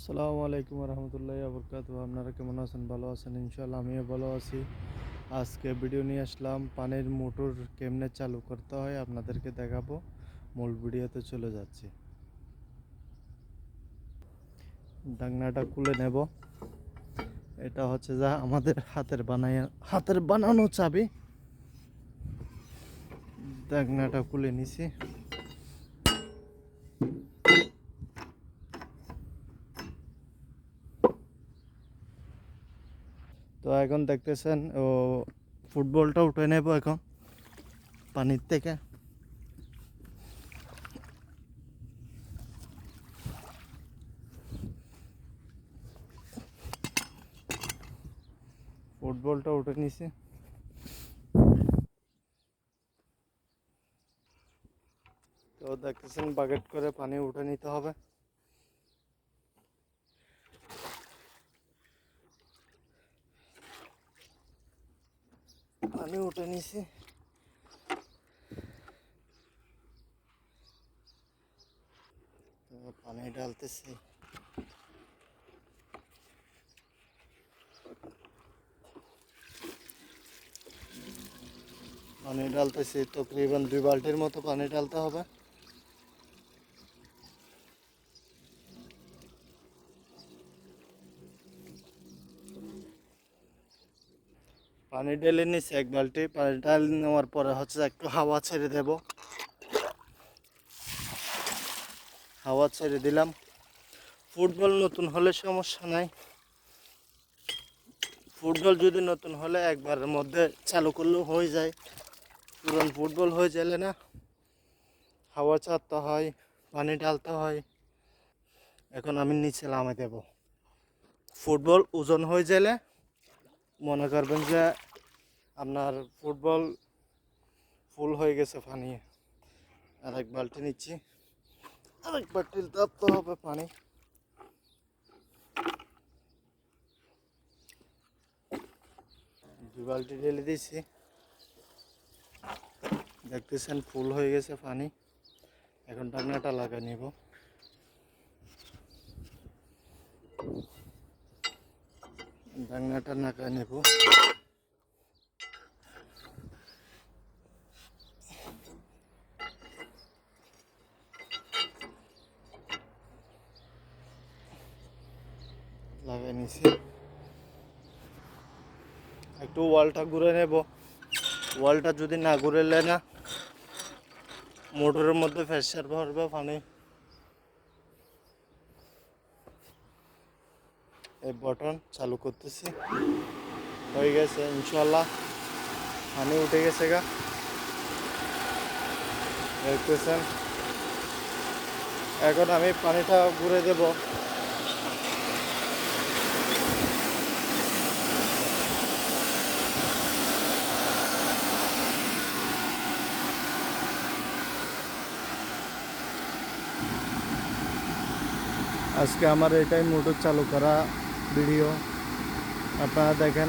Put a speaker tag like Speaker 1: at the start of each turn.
Speaker 1: আসসালামু আলাইকুম রহমতুল্লাহি বরকাতুহু। আপনারা কেমন আছেন? ভালো আছেন ইনশাআল্লাহ। আমিও ভালো আছি। আজকে ভিডিও নিয়ে আসলাম পানির মোটর কেমনে চালু করতে হয় আপনাদেরকে দেখাবো। মূল ভিডিওতে চলে যাচ্ছি। ঢাকনাটা খুলে নেব। এটা হচ্ছে যা আমাদের হাতের বানানো চাবি। ঢাকনাটা খুলে নিছি। তো এখন দেখতেছেন ফুটবলটা উঠে নেব এখন পানির থেকে। ফুটবলটা উঠে নিছি। তো দেখতেছেন বাকেট করে পানি উঠে নিতে হবে। পানি উঠে নিছি। তো পানি ঢালতেছি। পানি ঢালতেছি তকরিবান 2 বালতির মতো পানি ঢালতে হবে। পানি ঢেলে নিচ্ছি 1 বালতি। পানি ঢালে নেওয়ার পরে হচ্ছে একটু হাওয়া ছেড়ে দেব। হাওয়া ছেড়ে দিলাম। ফুটবল নতুন হলে সমস্যা নাই। ফুটবল যদি নতুন হলে একবারের মধ্যে চালু করলেও হয়ে যায়। পুরান ফুটবল হয়ে গেলে না হাওয়া ছাড়তে হয়, পানি ঢালতে হয়। এখন আমি নিচে নামে দেব। ফুটবল ওজন হয়ে গেলে মনে করবেন যে আপনার ফুটবল ফুল হয়ে গেছে পানি। আর 1 বালতি নিচ্ছি। আর 1 বালতি দিতে হবে পানি। 2 বালতি ঢেলে দিয়েছি। দেখতেছেন ফুল হয়ে গেছে পানি। এখন ঢাকনাটা লাগিয়ে নেব। ঢাকনাটা লাগাই নেব। লাগাই নিছি। একটু ওয়ালটা ঘুরে নেব। ওয়ালটা যদি না ঘুরেলে না মোটরের মধ্যে প্রেসার ভরবে পানি। এই বাটন চালু করতেছি। হয়ে গেছে ইনশাআল্লাহ। পানি উঠে গেছে গা। দেখতেছেন। এখন আমি পানিটা ঘুরে দেব। আজকে আমার এটাই মোটর চালু করা ভিডিও। আপনারা দেখেন।